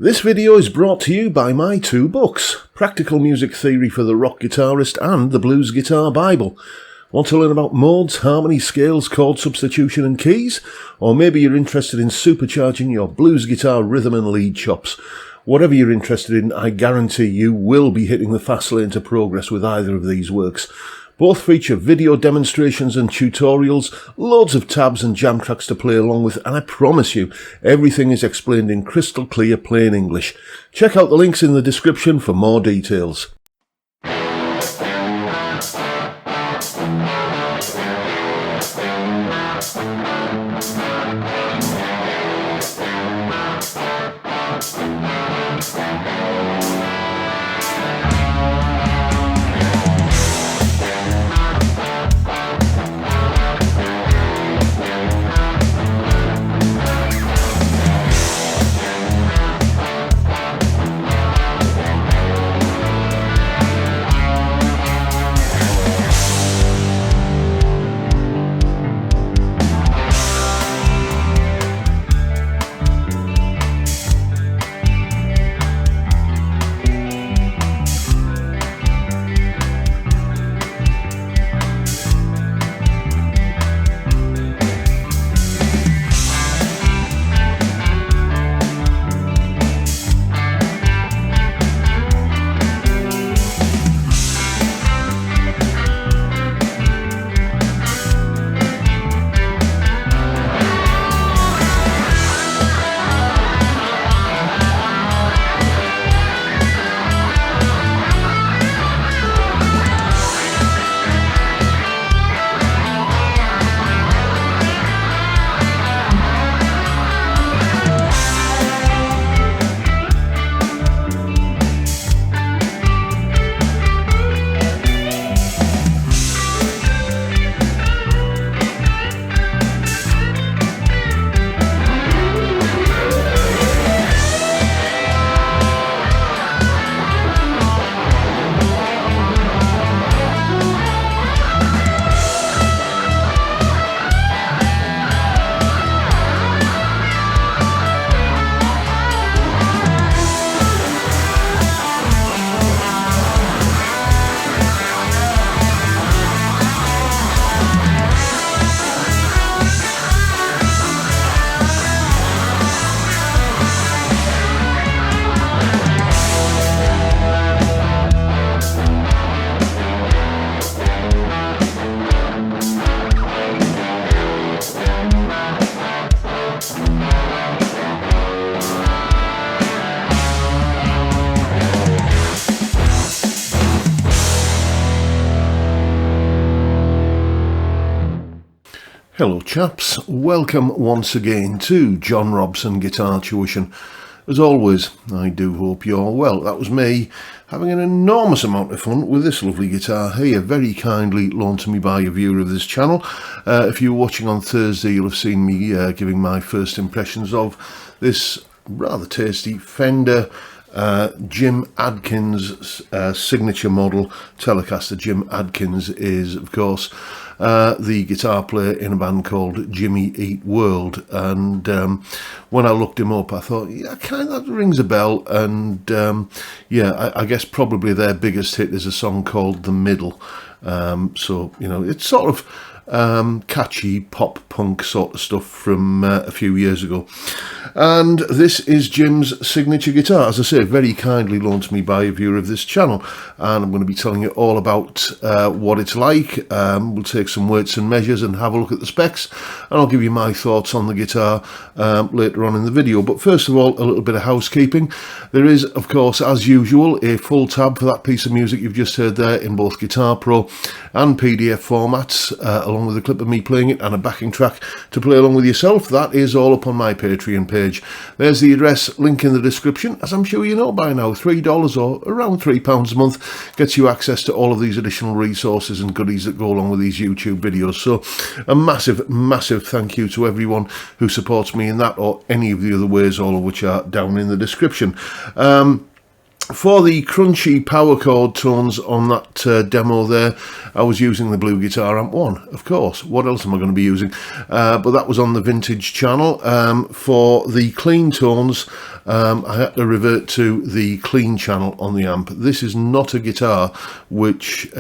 This video is brought to you by my two books, Practical Music Theory for the Rock Guitarist and The Blues Guitar Bible. Want to learn about modes, harmony, scales, chord substitution and keys? Or maybe you're interested in supercharging your blues guitar rhythm and lead chops. Whatever you're interested in, I guarantee you will be hitting the fast lane to progress with either of these works. Both feature video demonstrations and tutorials, loads of tabs and jam tracks to play along with, and I promise you, everything is explained in crystal clear plain English. Check out the links in the description for more details. Hello chaps, welcome once again to John Robson Guitar Tuition. As always, I do hope you're well. That was me having an enormous amount of fun with this lovely guitar here, very kindly loaned to me by a viewer of this channel. If you were watching on Thursday, you'll have seen me giving my first impressions of this rather tasty Fender Jim Adkins signature model Telecaster. Jim Adkins is, of course, the guitar player in a band called Jimmy Eat World, and when I looked him up I thought, yeah, kind of that rings a bell, and yeah, I guess probably their biggest hit is a song called The Middle, so you know, it's sort of catchy pop punk sort of stuff from a few years ago. And this is Jim's signature guitar, as I say, very kindly loaned to me by a viewer of this channel, and I'm going to be telling you all about what it's like. We'll take some weights and measures and have a look at the specs, and I'll give you my thoughts on the guitar later on in the video. But first of all, a little bit of housekeeping. There is, of course, as usual, a full tab for that piece of music you've just heard there in both Guitar Pro and PDF formats, along with a clip of me playing it and a backing track to play along with yourself. That is all up on my Patreon page. There's the address, link in the description. As I'm sure you know by now, $3 or around £3 a month gets you access to all of these additional resources and goodies that go along with these YouTube videos. So a massive thank you to everyone who supports me in that or any of the other ways, all of which are down in the description. For the crunchy power chord tones on that demo there, I was using the Blue Guitar Amp 1, of course. What else am I going to be using? But that was on the vintage channel. For the clean tones, I had to revert to the clean channel on the amp. This is not a guitar which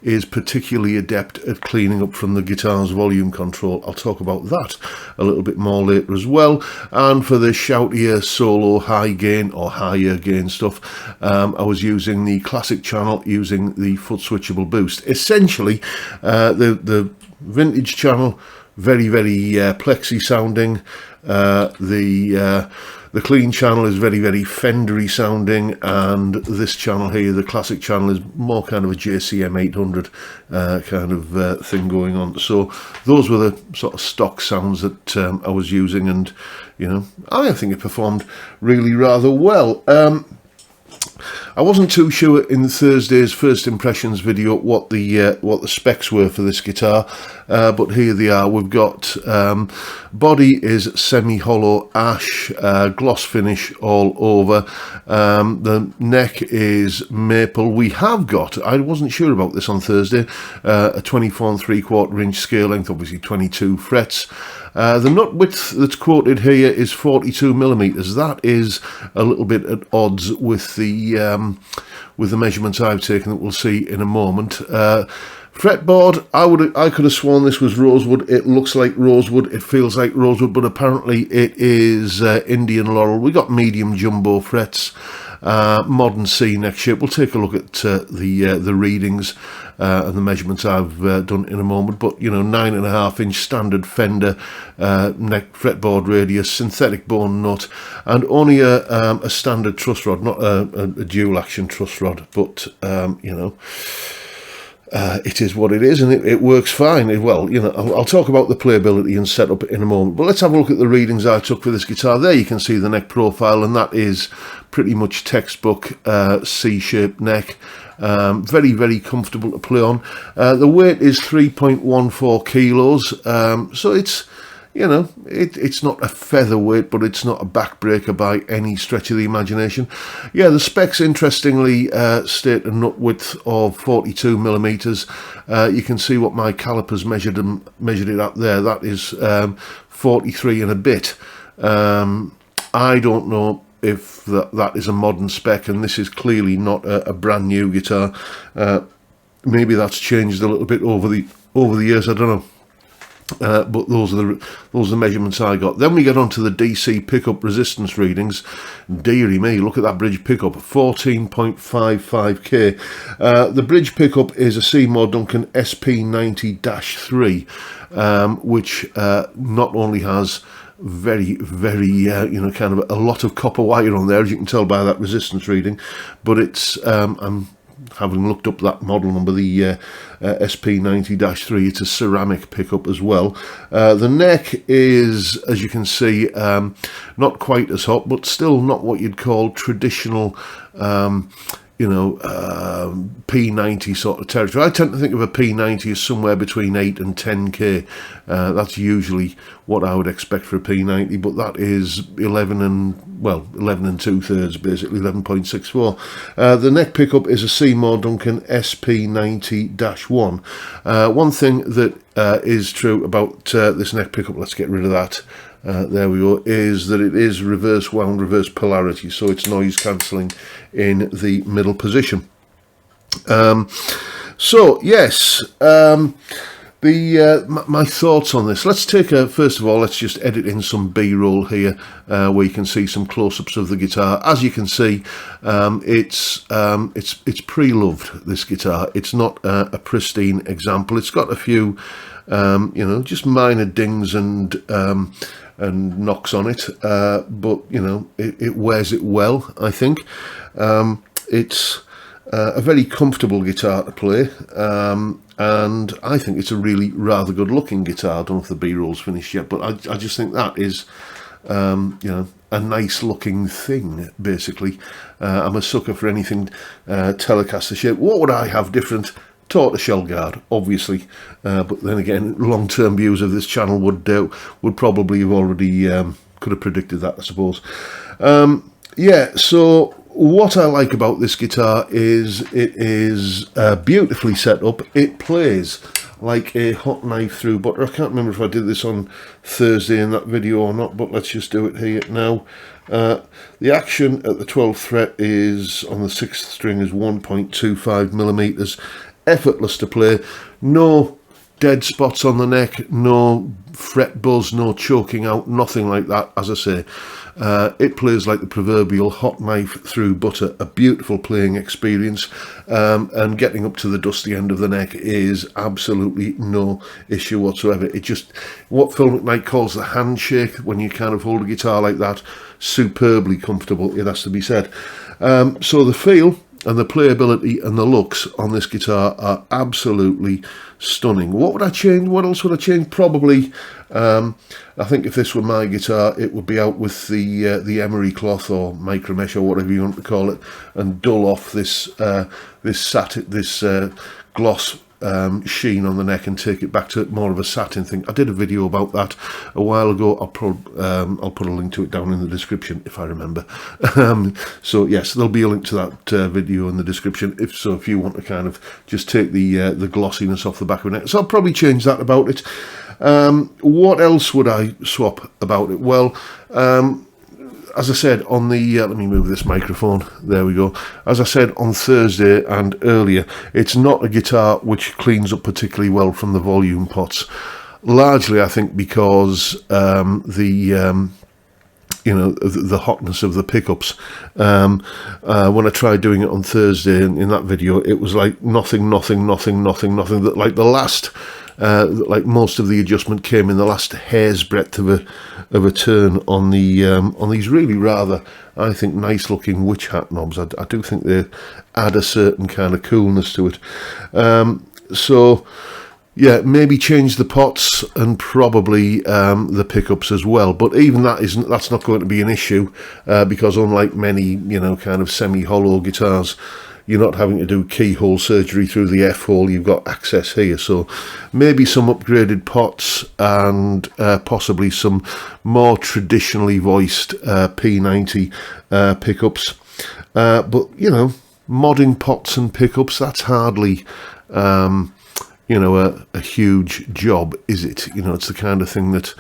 is particularly adept at cleaning up from the guitar's volume control. I'll talk about that a little bit more later as well. And for the shoutier solo high gain or higher gain stuff, I was using the classic channel using the foot switchable boost. Essentially, the vintage channel, very plexi sounding. The clean channel is very Fendery sounding, and this channel here, the classic channel, is more kind of a JCM 800 kind of thing going on. So those were the sort of stock sounds that I was using, and you know, I think it performed really rather well. I wasn't too sure in Thursday's first impressions video what the specs were for this guitar, but here they are. We've got body is semi-hollow ash, gloss finish all over. The neck is maple. We have got, I wasn't sure about this on Thursday, a 24 3/4 inch scale length, obviously 22 frets. The nut width that's quoted here is 42 millimeters. That is a little bit at odds with the measurements I've taken that we'll see in a moment. Fretboard, I could have sworn this was rosewood. It looks like rosewood, it feels like rosewood, but apparently it is Indian laurel. We got medium jumbo frets, modern C neck shape. We'll take a look at the readings and the measurements I've done in a moment. But you know, 9.5 inch standard Fender neck fretboard radius, synthetic bone nut, and only a standard truss rod, not a dual action truss rod. But you know, it is what it is, and it works fine. Well, you know, I'll talk about the playability and setup in a moment, but let's have a look at the readings I took for this guitar. There you can see the neck profile, and that is pretty much textbook C-shaped neck. Very comfortable to play on. The weight is 3.14 kilos, so it's, you know, it's not a featherweight, but it's not a backbreaker by any stretch of the imagination. Yeah, the specs interestingly state a nut width of 42 millimeters. You can see what my calipers measured it up there. That is 43 and a bit. I don't know if that is a modern spec, and this is clearly not a brand new guitar. Maybe that's changed a little bit over the years. I don't know. But those are the measurements I got. Then we get on to the DC pickup resistance readings. Dearie me, look at that bridge pickup, 14.55k. The bridge pickup is a Seymour Duncan SP90-3, which not only has very you know, kind of a lot of copper wire on there, as you can tell by that resistance reading, but it's I'm having looked up that model number, the SP90-3, it's a ceramic pickup as well. The neck is, as you can see, not quite as hot, but still not what you'd call traditional you know, P90 sort of territory. I tend to think of a P90 as somewhere between 8 and 10k. That's usually what I would expect for a P90, but that is 11 and 2/3, basically 11.64. The neck pickup is a Seymour Duncan SP90-1. One thing that is true about this neck pickup, let's get rid of that. There we go, is that it is reverse wound, reverse polarity, so it's noise cancelling in the middle position. So yes, my thoughts on this. Let's take first of all, let's just edit in some B-roll here, where you can see some close-ups of the guitar. As you can see, it's pre-loved, this guitar. It's not a pristine example. It's got a few you know, just minor dings and knocks on it, but you know, it wears it well, I think. It's a very comfortable guitar to play, and I think it's a really rather good looking guitar. I don't know if the B-roll's finished yet, but I just think that is you know, a nice looking thing, basically. I'm a sucker for anything Telecaster shape. What would I have different? Tortoiseshell guard, obviously, but then again, long-term viewers of this channel would probably have already could have predicted that, I suppose. Yeah, so What I like about this guitar is it is beautifully set up. It plays like a hot knife through butter. I can't remember if I did this on Thursday in that video or not, but let's just do it here now. The action at the 12th fret is on the 6th string is 1.25 millimeters. Effortless to play. No dead spots on the neck, no fret buzz, no choking out, nothing like that. As I say, it plays like the proverbial hot knife through butter. A beautiful playing experience, and getting up to the dusty end of the neck is absolutely no issue whatsoever. It just, what Phil McKnight calls the handshake, when you kind of hold a guitar like that, superbly comfortable, it has to be said. So the feel and the playability and the looks on this guitar are absolutely stunning. What would I change? What else would I change? Probably, I think if this were my guitar, it would be out with the emery cloth or micro mesh or whatever you want to call it, and dull off this gloss sheen on the neck and take it back to more of a satin thing. I did a video about that a while ago. I'll put a link to it down in the description if I remember. So yes, there'll be a link to that video in the description if you want to kind of just take the glossiness off the back of the neck. So I'll probably change that about it. What else would I swap about it? Well, as I said on the, let me move this microphone, there we go. As I said on Thursday and earlier, it's not a guitar which cleans up particularly well from the volume pots. Largely, I think, because the hotness of the pickups. When I tried doing it on Thursday in that video, it was like nothing. That like the last, like most of the adjustment came in the last hair's breadth of a turn on these really rather, I think, nice looking witch hat knobs. I do think they add a certain kind of coolness to it. So yeah, maybe change the pots and probably the pickups as well. But even that's not going to be an issue, because unlike many, kind of semi-hollow guitars, you're not having to do keyhole surgery through the F-hole. You've got access here. So maybe some upgraded pots and possibly some more traditionally voiced P90 pickups. But, modding pots and pickups, that's hardly, a huge job, is it? It's the kind of thing that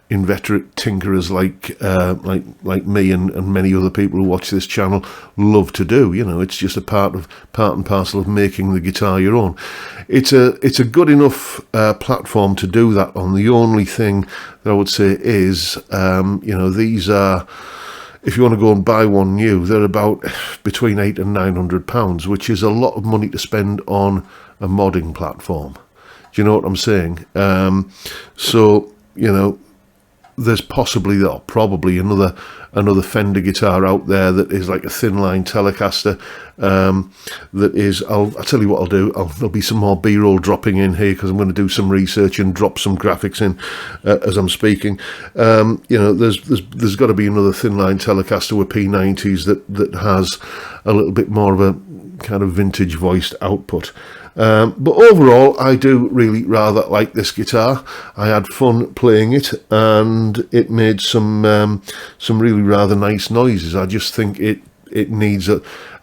inveterate tinkerers like me and many other people who watch this channel love to do. It's just a part and parcel of making the guitar your own. It's a good enough platform to do that on. The only thing that I would say is, these are, if you want to go and buy one new, they're about between £800 and £900, which is a lot of money to spend on a modding platform. Do you know what I'm saying? So, there's probably another Fender guitar out there that is like a thinline Telecaster. That is, I'll tell you what I'll do. There'll be some more B-roll dropping in here because I'm going to do some research and drop some graphics in as I'm speaking. There's got to be another thinline Telecaster with P90s that has a little bit more of a kind of vintage voiced output. But overall, I do really rather like this guitar. I had fun playing it, and it made some really rather nice noises. I just think it needs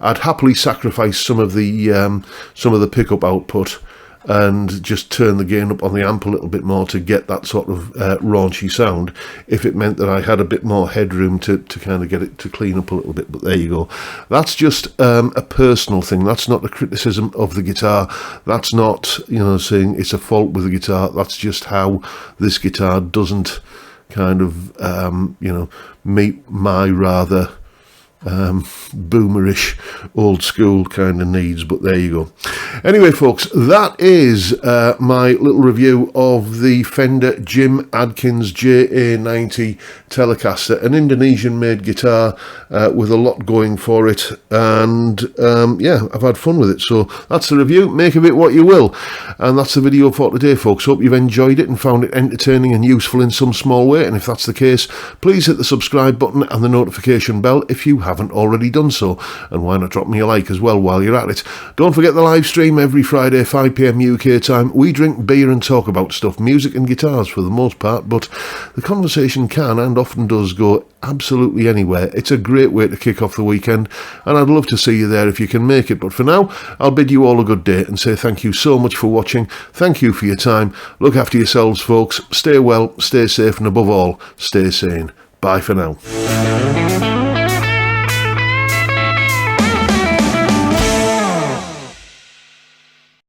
I'd happily sacrifice some of the pickup output and just turn the gain up on the amp a little bit more to get that sort of raunchy sound, if it meant that I had a bit more headroom to kind of get it to clean up a little bit. But there you go. That's just a personal thing. That's not a criticism of the guitar. That's not, saying it's a fault with the guitar. That's just how this guitar doesn't kind of, meet my rather boomerish old school kind of needs. But there you go. Anyway, folks, that is my little review of the Fender Jim Adkins JA90 Telecaster, an Indonesian made guitar with a lot going for it, and yeah, I've had fun with it. So that's the review. Make of it what you will, and that's the video for today, folks. Hope you've enjoyed it and found it entertaining and useful in some small way, and if that's the case, please hit the subscribe button and the notification bell if you haven't already done so, and why not drop me a like as well while you're at it. Don't forget the live stream stream every Friday 5 PM UK time. We drink beer and talk about stuff, music and guitars for the most part, but the conversation can and often does go absolutely anywhere. It's a great way to kick off the weekend, and I'd love to see you there if you can make it. But for now, I'll bid you all a good day and say thank you so much for watching. Thank you for your time. Look after yourselves, folks. Stay well, stay safe, and above all, stay sane. Bye for now.